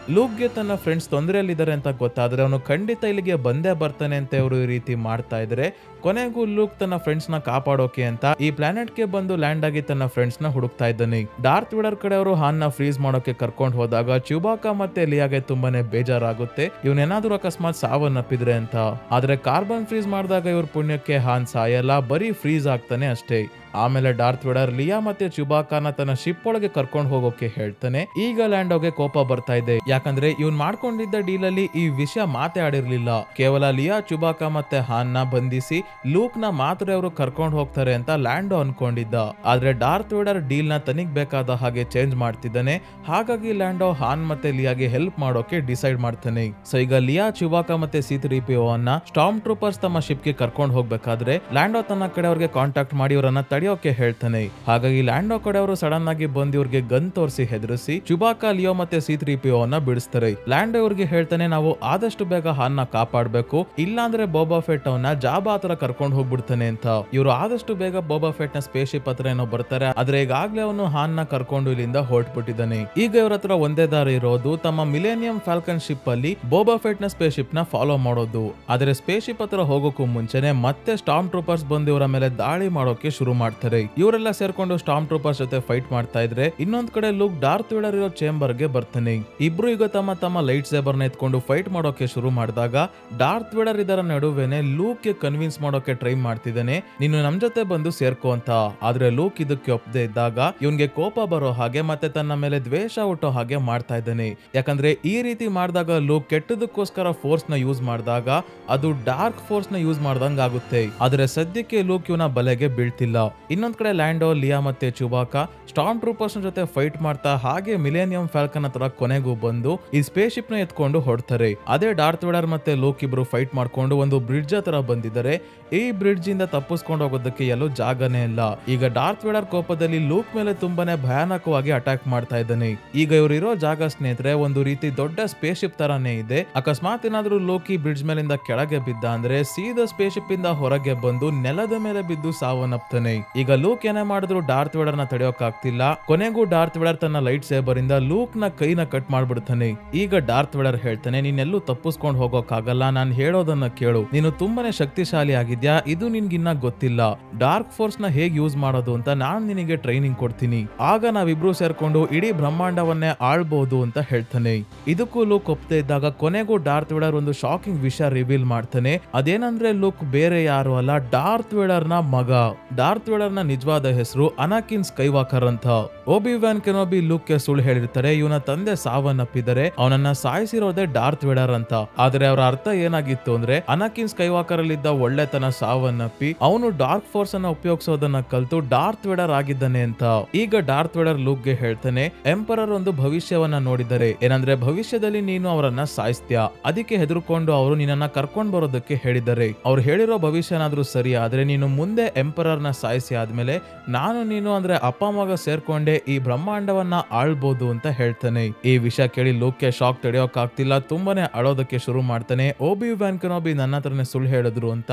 ಲೂಕ್ಗೆ ತನ್ನ ಫ್ರೆಂಡ್ಸ್ ತೊಂದರೆಯಲ್ಲಿದ್ದಾರೆ ಅಂತ ಗೊತ್ತಾದ್ರೆ ಅವನು ಖಂಡಿತ ಇಲ್ಲಿಗೆ ಬಂದೇ ಬರ್ತಾನೆ ಅಂತ ಇವರು ಈ ರೀತಿ ಮಾಡ್ತಾ ಇದ್ರೆ ಕೊನೆಗೂ ಲೂಕ್ ತನ್ನ ಫ್ರೆಂಡ್ಸ್ ನ ಕಾಪಾಡೋಕೆ ಅಂತ ಈ ಪ್ಲಾನೆಟ್ ಗೆ ಬಂದು ಲ್ಯಾಂಡ್ ಆಗಿ ತನ್ನ ಫ್ರೆಂಡ್ಸ್ ನ ಹುಡುಕ್ತಾ ಇದ್ದಾನೆ. ಡಾರ್ತ್ ವೇಡರ್ ಕಡೆ ಅವರು ಹಾನ್ ನ ಫ್ರೀಸ್ ಮಾಡೋಕೆ ಕರ್ಕೊಂಡು ಹೋದಾಗ ಚುಬಾಕಾ ಮತ್ತೆ ಲಿಯಾಗೆ ತುಂಬಾನೇ ಬೇಜಾರಾಗುತ್ತೆ, ಇವನೇನಾದ್ರೂ ಅಕಸ್ಮಾತ್ ಸಾವನ್ನಪ್ಪಿದ್ರೆ ಅಂತ. ಆದ್ರೆ ಕಾರ್ಬನ್ ಫ್ರೀಸ್ ಮಾಡಿದಾಗ ಇವ್ರ ಪುಣ್ಯಕ್ಕೆ ಹಾನ್ ಸಾಯಲ್ಲ, ಬರೀ ಫ್ರೀಸ್ ಆಗ್ತಾನೆ ಅಷ್ಟೇ. ಆಮೇಲೆ ಡಾರ್ತ್ ವೇಡರ್ ಲಿಯಾ ಮತ್ತೆ ಚುಬಾಕಾನ ತನ್ನ ಶಿಪ್ ಒಳಗೆ ಕರ್ಕೊಂಡು ಹೋಗೋಕೆ ಹೇಳ್ತಾನೆ. ಈಗ ಲ್ಯಾಂಡೋಗೆ ಕೋಪ ಬರ್ತಾ ಇದೆ, ಯಾಕಂದ್ರೆ ಇವ್ನ್ ಮಾಡ್ಕೊಂಡಿದ್ದ ಡೀಲ್ ಅಲ್ಲಿ ಈ ವಿಷಯ ಮಾತೇ ಆಡಿರ್ಲಿಲ್ಲ. ಕೇವಲ ಲಿಯಾ, ಚುಬಾಕಾ ಮತ್ತೆ ಹಾನ್ ನ ಬಂಧಿಸಿ ಲೂಕ್ ನ ಮಾತ್ರ ಅವರು ಕರ್ಕೊಂಡು ಹೋಗ್ತಾರೆ ಅಂತ ಲ್ಯಾಂಡೋ ಅನ್ಕೊಂಡಿದ್ದ. ಆದ್ರೆ ಡಾರ್ತ್ ವೇಡರ್ ಡೀಲ್ ನ ತನಿಗ್ ಬೇಕಾದ ಹಾಗೆ ಚೇಂಜ್ ಮಾಡ್ತಿದ್ದಾನೆ. ಹಾಗಾಗಿ ಲ್ಯಾಂಡೋ ಹಾನ್ ಮತ್ತೆ ಲಿಯಾಗೆ ಹೆಲ್ಪ್ ಮಾಡೋಕೆ ಡಿಸೈಡ್ ಮಾಡ್ತಾನೆ. ಸೊ ಈಗ ಲಿಯಾ, ಚುಬಾಕಾ ಮತ್ತೆ C-3PO ಅನ್ನ ಸ್ಟಾರ್ಮ್ ಟ್ರೂಪರ್ಸ್ ತಮ್ಮ ಶಿಪ್ ಗೆ ಕರ್ಕೊಂಡು ಹೋಗ್ಬೇಕಾದ್ರೆ ಲ್ಯಾಂಡೋ ತನ್ನ ಕಡೆ ಅವ್ರಿಗೆ ಕಾಂಟ್ಯಾಕ್ಟ್ ಮಾಡಿ ಅವರನ್ನ ತಡೆಯೋಕೆ ಹೇಳ್ತಾನೆ. ಹಾಗಾಗಿ ಲ್ಯಾಂಡೋ ಕಡೆ ಅವರು ಸಡನ್ ಆಗಿ ಬಂದು ಇವ್ರಿಗೆ ಗನ್ ತೋರಿಸಿ ಹೆದರಿಸಿ ಚುಬಾಕಾ, ಲಿಯೋ ಮತ್ತೆ C-3PO ಅನ್ನ ಬಿಡಿಸ್ತಾರೆ. ಲ್ಯಾಂಡೋ ಇವ್ರಿಗೆ ಹೇಳ್ತಾನೆ, ನಾವು ಆದಷ್ಟು ಬೇಗ ಹಾನ್ ನ ಕಾಪಾಡ್ಬೇಕು, ಇಲ್ಲಾಂದ್ರೆ ಬೋಬಾ ಫೆಟ್ ಅವನ್ನ ಜಾಬಾ ಹತ್ರ ಕರ್ಕೊಂಡು ಹೋಗ್ಬಿಡ್ತಾನೆ ಅಂತ. ಇವರು ಆದಷ್ಟು ಬೇಗ ಬೋಬಾ ಫೆಟ್ ನ ಸ್ಪೇಸ್ ಶಿಪ್ ಹತ್ರ ಏನೋ ಬರ್ತಾರೆ, ಆದ್ರೆ ಈಗಾಗ್ಲೇ ಅವನು ಹಾನ್ ನ ಕರ್ಕೊಂಡು ಇಲ್ಲಿಂದ ಹೊರಟ್ಬಿಟ್ಟಿದ್ದಾನೆ. ಈಗ ಇವ್ರ ಹತ್ರ ಒಂದೇ ದಾರಿ ಇರೋದು ತಮ್ಮ ಮಿಲೇನಿಯಂ ಫಾಲ್ಕನ್ ಶಿಪ್ ಅಲ್ಲಿ ಬೋಬಾ ಫೆಟ್ ನ ಸ್ಪೇಸ್ ಶಿಪ್ ನ ಫಾಲೋ ಮಾಡೋದು. ಆದ್ರೆ ಸ್ಪೇಸ್ ಶಿಪ್ ಹತ್ರ ಹೋಗೋಕ್ಕೂ ಮುಂಚೆನೆ ಮತ್ತೆ ಸ್ಟಾರ್ಮ್ ಟ್ರೂಪರ್ಸ್ ಬಂದು ಇವರ ಮೇಲೆ ದಾಳಿ ಮಾಡೋಕೆ ಶುರು ಮಾಡ್ತಾರೆ. ಇವರೆಲ್ಲ ಸೇರ್ಕೊಂಡು ಸ್ಟಾರ್ಮ್ ಟ್ರೂಪರ್ಸ್ ಜೊತೆ ಫೈಟ್ ಮಾಡ್ತಾ ಇದ್ರೆ ಇನ್ನೊಂದ್ ಕಡೆ ಲೂಕ್ ಡಾರ್ತ್ ವೇಡರ್ ಇರೋ ಚೇಂಬರ್ ಗೆ ಬರ್ತಾನೆ. ಇಬ್ರು ಈಗ ತಮ್ಮ ಲೈಟ್ ಸೇಬರ್ ನ ಎತ್ಕೊಂಡು ಫೈಟ್ ಮಾಡೋಕೆ ಶುರು ಮಾಡಿದಾಗ ಡಾರ್ತ್ ವೇಡರ್ ಇದರ ನಡುವೆನೆ ಲೂಕ್ ಗೆ ಕನ್ವಿನ್ಸ್ ಮಾಡೋಕೆ ಟ್ರೈ ಮಾಡ್ತಿದ್ದಾನೆ, ನೀನು ನಮ್ ಜೊತೆ ಬಂದು ಸೇರ್ಕೋ ಅಂತ. ಆದ್ರೆ ಲೂಕ್ ಇದಕ್ಕೆ ಒಪ್ಪದೆ ಇದ್ದಾಗ ಇವನ್ಗೆ ಕೋಪ ಬರೋ ಹಾಗೆ ಮತ್ತೆ ತನ್ನ ಮೇಲೆ ದ್ವೇಷ ಹುಟ್ಟೋ ಹಾಗೆ ಮಾಡ್ತಾ ಇದ್ದಾನೆ. ಯಾಕಂದ್ರೆ ಈ ರೀತಿ ಮಾಡಿದಾಗ ಲೂಕ್ ಕೆಟ್ಟದಕ್ಕೋಸ್ಕರ ಫೋರ್ಸ್ ನ ಯೂಸ್ ಮಾಡಿದಾಗ ಅದು ಡಾರ್ಕ್ ಫೋರ್ಸ್ ನ ಯೂಸ್ ಮಾಡ್ದಂಗ ಆಗುತ್ತೆ. ಆದ್ರೆ ಸದ್ಯಕ್ಕೆ ಲೂಕ್ ಇವನ ಬಲೆಗೆ ಬೀಳ್ತಿಲ್ಲ. ಇನ್ನೊಂದ್ ಕಡೆ ಲ್ಯಾಂಡೋ, ಲಿಯಾ ಮತ್ತೆ ಚುಬಾಕಾ ಸ್ಟಾರ್ಮ್ ಟ್ರೂಪರ್ಸ್ ಜೊತೆ ಫೈಟ್ ಮಾಡ್ತಾ ಹಾಗೆ ಮಿಲೇನಿಯಂ ಫಾಲ್ಕನ್ ಹತ್ರ ಕೊನೆಗೂ ಬಂದು ಈ ಸ್ಪೇಸ್ ಶಿಪ್ ನ ಎತ್ಕೊಂಡು ಹೊಡ್ತಾರೆ. ಅದೇ ಡಾರ್ತ್ ವೇಡರ್ ಮತ್ತೆ ಲೂಕ್ ಇಬ್ರು ಫೈಟ್ ಮಾಡ್ಕೊಂಡು ಒಂದು ಬ್ರಿಡ್ಜ್ ಹತ್ರ ಬಂದಿದ್ದಾರೆ. ಈ ಬ್ರಿಡ್ಜ್ ಇಂದ ತಪ್ಪಿಸ್ಕೊಂಡು ಹೋಗೋದಕ್ಕೆ ಎಲ್ಲೂ ಜಾಗನೇ ಇಲ್ಲ. ಈಗ ಡಾರ್ತ್ ವೇಡರ್ ಕೋಪದಲ್ಲಿ ಲೂಕ್ ಮೇಲೆ ತುಂಬಾನೇ ಭಯಾನಕವಾಗಿ ಅಟ್ಯಾಕ್ ಮಾಡ್ತಾ ಇದ್ದಾನೆ. ಈಗ ಇವ್ರು ಇರೋ ಜಾಗ ಸ್ನೇಹಿತರೆ ಒಂದು ರೀತಿ ದೊಡ್ಡ ಸ್ಪೇಸ್ ಶಿಪ್ ತರಾನೇ ಇದೆ. ಅಕಸ್ಮಾತ್ ಏನಾದ್ರೂ ಲೂಕ್ ಈ ಬ್ರಿಡ್ಜ್ ಮೇಲಿಂದ ಕೆಳಗೆ ಬಿದ್ದ ಅಂದ್ರೆ ಸೀದಾ ಸ್ಪೇಸ್ ಶಿಪ್ ಇಂದ ಹೊರಗೆ ಬಂದು ನೆಲದ ಮೇಲೆ ಬಿದ್ದು ಸಾವನ್ನಪ್ತಾನೆ. ಈಗ ಲೂಕ್ ಏನೇ ಮಾಡಿದ್ರು ಡಾರ್ತ್ ವೇಡರ್ ನ ತಡೆಯೋಕ್ ಆಗ್ತಿಲ್ಲ. ಕೊನೆಗೂ ಡಾರ್ತ್ ವೇಡರ್ ತನ್ನ ಲೈಟ್ ಸೇಬರ್ ಇಂದ ಲೂಕ್ ನ ಕೈನ ಕಟ್ ಮಾಡ್ಬಿಡ್ತಾನೆ. ಈಗ ಡಾರ್ತ್ ವೇಡರ್ ಹೇಳ್ತಾನೆ, ನೀನೆಲ್ಲೂ ತಪ್ಪಿಸ್ಕೊಂಡು ಹೋಗೋಕ್ಕಾಗಲ್ಲ, ನಾನ್ ಹೇಳೋದನ್ನ ಕೇಳು, ನೀನು ತುಂಬಾನೇ ಶಕ್ತಿಶಾಲಿ ಆಗಿದ್ಯಾ, ಇದು ನಿನ್ಗಿನ್ನ ಗೊತ್ತಿಲ್ಲ. ಡಾರ್ಕ್ ಫೋರ್ಸ್ ನ ಹೇಗ್ ಯೂಸ್ ಮಾಡೋದು ಅಂತ ನಾನ್ ನಿನಗೆ ಟ್ರೈನಿಂಗ್ ಕೊಡ್ತೀನಿ, ಆಗ ನಾವಿಬ್ರು ಸೇರ್ಕೊಂಡು ಇಡೀ ಬ್ರಹ್ಮಾಂಡವನ್ನೇ ಆಳ್ಬಹುದು ಅಂತ ಹೇಳ್ತಾನೆ. ಇದಕ್ಕೂ ಲೂಕ್ ಒಪ್ಪದೆ ಇದ್ದಾಗ ಕೊನೆಗೂ ಡಾರ್ತ್ ವೇಡರ್ ಒಂದು ಶಾಕಿಂಗ್ ವಿಷಯ ರಿವೀಲ್ ಮಾಡ್ತಾನೆ. ಅದೇನಂದ್ರೆ ಲೂಕ್ ಬೇರೆ ಯಾರು ಅಲ್ಲ, ಡಾರ್ತ್ ವೇಡರ್ ನ ಮಗ. ಡಾರ್ತ್ ವೇಡರ್ ನ ನಿಜವಾದ ಹೆಸರು ಅನಾಕಿನ್ ಸ್ಕೈವಾಕರ್ ಅಂತ. ಓಬಿ-ವ್ಯಾನ್ ಕೆನೋಬಿ ಲೂಕ್ ಗೆ ಸುಳ್ಳು ಹೇಳಿರ್ತಾರೆ, ಇವನ ತಂದೆ ಸಾವನ್ನಪ್ಪಿದರೆ ಅವನನ್ನ ಸಾಯಿಸಿರೋದೇ ಡಾರ್ತ್ ವೇಡರ್ ಅಂತ. ಆದ್ರೆ ಅವರ ಅರ್ಥ ಏನಾಗಿತ್ತು ಅಂದ್ರೆ ಅನಾಕಿನ್ ಸ್ಕೈವಾಕರ್ ಅಲ್ಲಿದ್ದ ಒಳ್ಳೆತನ ಸಾವನ್ನಪ್ಪಿ ಅವನು ಡಾರ್ಕ್ ಫೋರ್ಸ್ ಅನ್ನ ಉಪಯೋಗಿಸೋದನ್ನ ಕಲ್ತು ಡಾರ್ತ್ ವೇಡರ್ ಆಗಿದ್ದಾನೆ ಅಂತ. ಈಗ ಡಾರ್ತ್ ವೇಡರ್ ಲೂಕ್ ಗೆ ಹೇಳ್ತಾನೆ, ಎಂಪರರ್ ಒಂದು ಭವಿಷ್ಯವನ್ನ ನೋಡಿದರೆ, ಏನಂದ್ರೆ ಭವಿಷ್ಯದಲ್ಲಿ ನೀನು ಅವರನ್ನ ಸಾಯಿಸ್ತೀಯ, ಅದಕ್ಕೆ ಹೆದರ್ಕೊಂಡು ಅವರು ನಿನ್ನನ್ನ ಕರ್ಕೊಂಡ್ ಬರೋದಕ್ಕೆ ಹೇಳಿದ್ದಾರೆ. ಅವ್ರು ಹೇಳಿರೋ ಭವಿಷ್ಯ ಏನಾದ್ರೂ ಸರಿ ಆದ್ರೆ ನೀನು ಮುಂದೆ ಎಂಪರರ್ ನ ಸಾಯಿಸಿ ಆದ್ಮೇಲೆ ನಾನು ನೀನು ಅಂದ್ರೆ ಅಪ್ಪ ಮಗ ಸೇರ್ಕೊಂಡೆ ಈ ಬ್ರಹ್ಮಾಂಡವನ್ನ ಆಳ್ಬೋದು ಅಂತ ಹೇಳ್ತಾನೆ. ಈ ವಿಷಯ ಕೇಳಿ ಲೂಕ್ಗೆ ಶಾಕ್ ತಡೆಯೋಕ್ ಆಗ್ತಿಲ್ಲ, ತುಂಬಾನೇ ಅಳೋದಕ್ಕೆ ಶುರು ಮಾಡ್ತಾನೆ. ಓಬಿ-ವ್ಯಾನ್ ಕೆನೋಬಿ ನನ್ನ ಹತ್ರನೇ ಸುಳ್ಳು ಹೇಳಿದ್ರು ಅಂತ.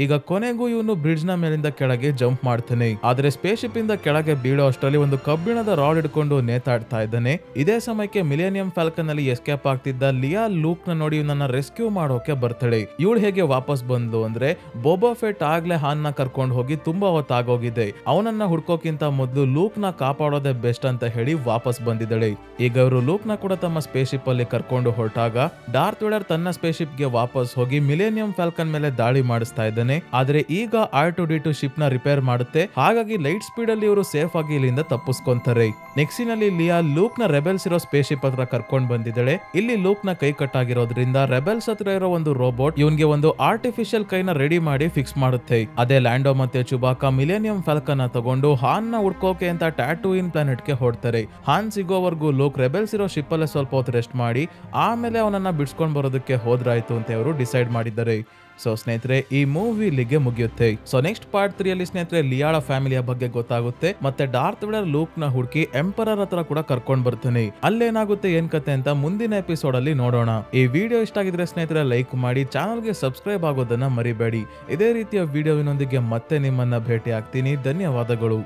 ಈಗ ಕೊನೆಗೂ ಇವನು ಬ್ರಿಡ್ಜ್ ನ ಮೇಲಿಂದ ಕೆಳಗೆ ಜಂಪ್ ಮಾಡ್ತಾನೆ. ಆದ್ರೆ ಸ್ಪೇಸ್‌ಶಿಪ್ ಇಂದ ಕೆಳಗೆ ಬೀಳೋ ಅಷ್ಟರಲ್ಲಿ ಒಂದು ಕಬ್ಬಿಣದ ರಾಡ್ ಹಿಡ್ಕೊಂಡು ನೇತಾಡ್ತಾ ಇದ್ದಾನೆ. ಇದೇ ಸಮಯಕ್ಕೆ ಮಿಲೇನಿಯಂ ಫಾಲ್ಕನ್ ಅಲ್ಲಿ ಎಸ್ಕೇಪ್ ಆಗ್ತಿದ್ದ ಲಿಯಾ ಲೂಕ್ ನ ನೋಡಿ ಇವನನ್ನ ರೆಸ್ಕ್ಯೂ ಮಾಡೋಕೆ ಬರ್ತಾಳೆ. ಇವಳು ಹೇಗೆ ವಾಪಸ್ ಬಂದು ಅಂದ್ರೆ ಬೋಬಾ ಫೆಟ್ ಆಗ್ಲೇ ಹಾನ್ ನ ಕರ್ಕೊಂಡು ಹೋಗಿ ತುಂಬಾ ಹೊತ್ತಾಗೋಗಿದೆ, ಅವನನ್ನ ಹುಡ್ಕೋಕ್ಕಿಂತ ಮೊದಲು ಲೂಕ್ ನ ಕಾಪಾಡೋದೇ ಬೆಸ್ಟ್ ಅಂತ ಹೇಳಿ ವಾಪಸ್ ಬಂದಿದ್ದಾಳೆ. ಈಗ ಇವರು ಲೂಕ್ ನ ಕೂಡ ತಮ್ಮ ಸ್ಪೇಸ್‌ಶಿಪ್ ಅಲ್ಲಿ ಕರ್ಕೊಂಡು ಹೊರಟಾಗ ಡಾರ್ತ್ ವೇಡರ್ ತನ್ನ ಸ್ಪೇಸ್‌ಶಿಪ್ ಗೆ ವಾಪಸ್ ಹೋಗಿ ಮಿಲೇನಿಯಂ ಫಾಲ್ಕನ್ ಮೇಲೆ ದಾಳಿ ಮಾಡಿಸ್ತಾ ಇದ್ದಾನೆ. ಆದ್ರೆ ಈಗ R2-D2 ಶಿಪ್ ನ ರಿಪೇರ್ ಮಾಡುತ್ತೆ, ಹಾಗಾಗಿ ಲೈಟ್ ಸ್ಪೀಡ್ ಅಲ್ಲಿ ಇವರು ಸೇಫ್ ಆಗಿ ಇಲ್ಲಿಂದ ತಪ್ಪಿಸ್ಕೊಂತಾರೆ. ನೆಕ್ಸ್ಟ್ ನಲ್ಲಿ ಲಿಯಾ ಲೂಕ್ ನ ರೆಬೆಲ್ಸ್ ಇರೋ ಸ್ಪೇಸ್‌ಶಿಪ್ ಹತ್ರ ಕರ್ಕೊಂಡ್ ಬಂದಿದ್ದಾಳೆ. ಇಲ್ಲಿ ಲೂಕ್ ನ ಕೈ ಕಟ್ಟಾಗಿರೋದ್ರಿಂದ ರೆಬೆಲ್ಸ್ ಹತ್ರ ಇರೋ ಒಂದು ರೋಬೋಟ್ ಇವನ್ಗೆ ಒಂದು ಆರ್ಟಿಫಿಷಿಯಲ್ ಕೈನ ರೆಡಿ ಮಾಡಿ ಫಿಕ್ಸ್ ಮಾಡುತ್ತೆ. ಅದೇ ಲ್ಯಾಂಡೋ ಮತ್ತೆ ಚುಬಾಕಾ ಮಿಲೇನಿಯಂ ಫಾಲ್ಕನ್ ನ ತಗೊಂಡು ಹಾನ್ ನ ಹುಡ್ಕೋಕೆ ಅಂತ ಟ್ಯಾಟೂಯಿನ್ ಪ್ಲಾನೆಟ್ ಗೆ ಹೊರಡ್ತಾರೆ. ಹಾನ್ ಸಿಗೋವರೆಗೂ ಲೂಕ್ ರೆಬೆಲ್ಸ್ ಇರೋ ಶಿಪ್ ಅಲ್ಲೇ ಸ್ವಲ್ಪ ಹೊತ್ತು ರೆಸ್ಟ್ ಮಾಡಿ ಆಮೇಲೆ ಅವನನ್ನ ಬಿಡ್ಸ್ಕೊಂಡ್ ಬರೋದಕ್ಕೆ ಹೋದ್ರಾಯ್ತು ಅಂತ ಅವರು ಡಿಸೈಡ್ ಮಾಡಿದ್ದಾರೆ. ಸೊ ಸ್ನೇಹಿತರೆ, ಈ ಮೂವಿ ಇಲ್ಲಿಗೆ ಮುಗಿಯುತ್ತೆ. ಸೊ ನೆಕ್ಸ್ಟ್ ಪಾರ್ಟ್ 3 ಅಲ್ಲಿ ಸ್ನೇಹಿತರೆ ಲಿಯಾಳ ಫ್ಯಾಮಿಲಿಯ ಬಗ್ಗೆ ಗೊತ್ತಾಗುತ್ತೆ, ಮತ್ತೆ ಡಾರ್ತ್ ವೇಡರ್ ಲೂಕ್ ನ ಹುಡುಕಿ ಎಂಪರರ್ ಹತ್ರ ಕೂಡ ಕರ್ಕೊಂಡ್ ಬರ್ತಾನೆ. ಅಲ್ಲೇನಾಗುತ್ತೆ ಏನ್ ಕತೆ ಅಂತ ಮುಂದಿನ ಎಪಿಸೋಡ್ ಅಲ್ಲಿ ನೋಡೋಣ. ಈ ವಿಡಿಯೋ ಇಷ್ಟ ಆಗಿದ್ರೆ ಸ್ನೇಹಿತರೆ ಲೈಕ್ ಮಾಡಿ, ಚಾನಲ್ಗೆ ಸಬ್ಸ್ಕ್ರೈಬ್ ಆಗೋದನ್ನ ಮರಿಬೇಡಿ. ಇದೇ ರೀತಿಯ ವಿಡಿಯೋವಿನೊಂದಿಗೆ ಮತ್ತೆ ನಿಮ್ಮನ್ನ ಭೇಟಿ ಆಗ್ತೀನಿ. ಧನ್ಯವಾದಗಳು.